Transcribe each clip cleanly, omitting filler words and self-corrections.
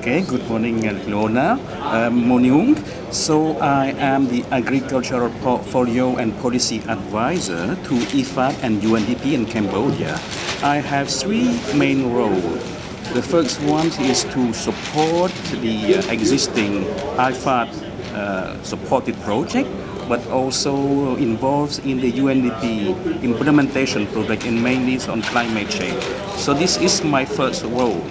Okay, good morning, Lona. Moni Ung. So I am the Agricultural Portfolio and Policy Advisor to IFAD and UNDP in Cambodia. I have three main roles. The first one is to support the existing IFAD supported project, but also involved in the UNDP implementation project and mainly on climate change. So this is my first role.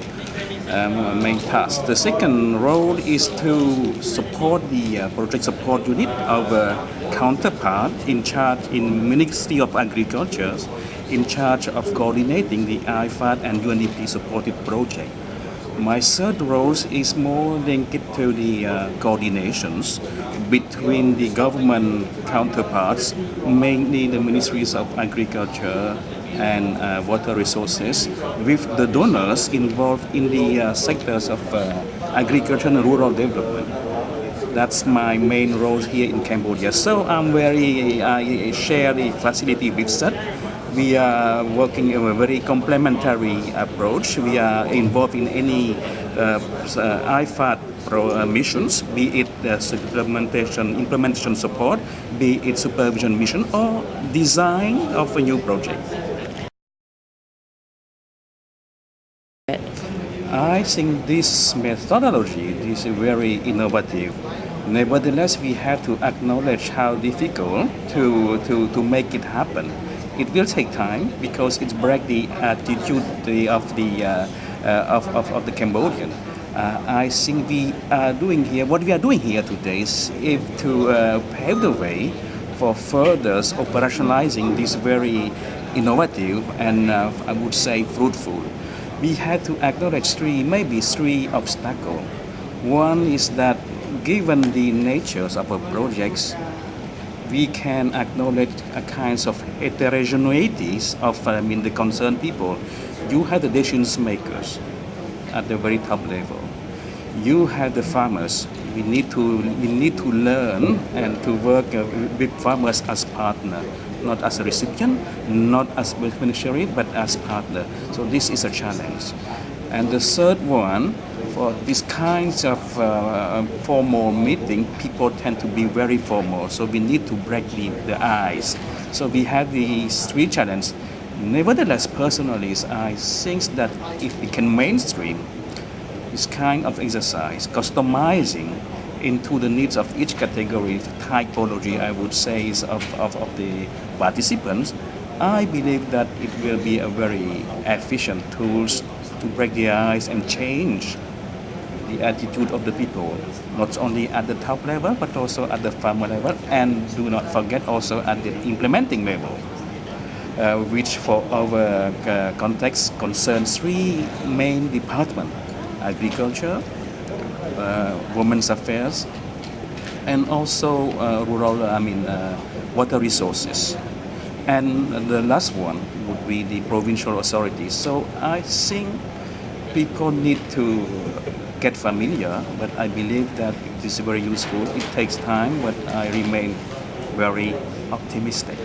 Main task. The second role is to support the project support unit of a counterpart in charge in Ministry of Agriculture, in charge of coordinating the IFAD and UNDP supported project. My third role is more linked to the coordinations between the government counterparts, mainly the ministries of agriculture and water resources, with the donors involved in the sectors of agriculture and rural development. That's my main role here in Cambodia. So I share the facility with SET. We are working in a very complementary approach. We are involved in any IFAD missions, be it implementation support, be it supervision mission, or design of a new project. I think this methodology is very innovative. Nevertheless, we have to acknowledge how difficult to make it happen. It will take time because it breaks the attitude of the Cambodian. I think what we are doing here today is to pave the way for further operationalizing this very innovative and I would say fruitful. We had to acknowledge three obstacles. One is that given the natures of our projects, we can acknowledge a kinds of heterogeneities of the concerned people. You have the decision makers at the very top level. You have the farmers. We need to learn and to work with farmers as partner, not as a recipient, not as beneficiary, but as partner. So this is a challenge. And the third one, for these kinds of formal meeting, people tend to be very formal. So we need to break the ice. So we have these three challenges. Nevertheless, personally, I think that if we can mainstream this kind of exercise, customizing into the needs of each category, typology, I would say, is of the participants, I believe that it will be a very efficient tools to break the ice and change the attitude of the people, not only at the top level, but also at the farmer level, and do not forget also at the implementing level, which for our context concerns three main departments: agriculture, women's affairs, and also water resources. And the last one would be the provincial authorities. So I think people need to get familiar, but I believe that it is very useful. It takes time, but I remain very optimistic.